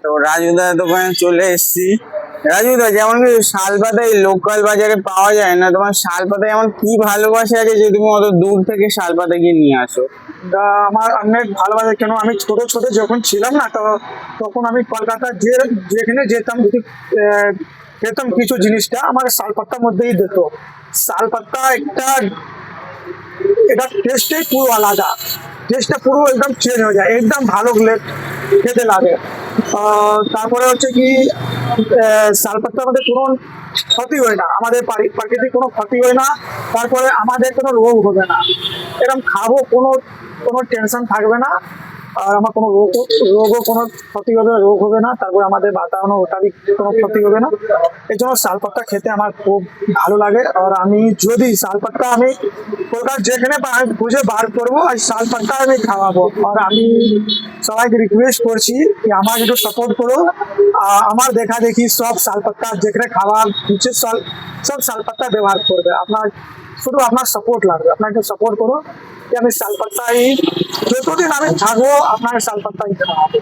তো রাজুদার দোকানে চলে এসেছি। রাজুদা, যেমন কি শালপাতা এই লোকাল বাজারে পাওয়া যায় না, তোমার শালপাতা এমন কি ভালোবাসা আছে যে তুমি অত দূর থেকে শালপাতা গিয়ে নিয়ে আসো? আমার অনেক ভালোবাসে। কেন, আমি ছোট ছোট যখন ছিলাম না, তো তখন আমি কলকাতা যেখানে যেতাম, যদি খেতাম কিছু জিনিসটা আমার শালপাতার মধ্যেই দিত। শালপাতা এটা টেস্টটাই পুরো আলাদা। টেস্টটা পুরো একদম চেঞ্জ হয়ে যায়, একদম ভালো খেতে লাগে। তারপরে হচ্ছে কি, শালপাতা আমাদের কোনো ক্ষতি হয় না, আমাদের প্রাকৃতিক কোনো ক্ষতি হয় না। তারপরে আমাদের কোনো রোগ হবে না, এরকম খাবো, কোনো কোনো টেনশন থাকবে না। আর আমার কোনো রোগও কোনো ক্ষতি হবে না, রোগ হবে না। তারপরে আমাদের বাতাবরণ ওটারই কোনো ক্ষতি হবে না। এই জন্য শালপাতা খেতে আমার খুব ভালো লাগে। আর আমি যদি শালপাতা আমি কলকাতা যেখানে পাই খুঁজে বার করবো, আর শালপাতা আমি খাওয়াবো। আর আমি সবাইকে রিকোয়েস্ট করছি যে আমাকে একটু সাপোর্ট করো। আমার দেখা দেখি সব শালপাতা যেখানে খাবার হচ্ছে সব শালপাতা ব্যবহার করবে। শুধু আপনার সাপোর্ট লাগবে, আপনাকে সাপোর্ট করো যে আমি শালপাতাই, যতদিন আমি থাকবো আপনার শালপাতাই খাওয়াবো।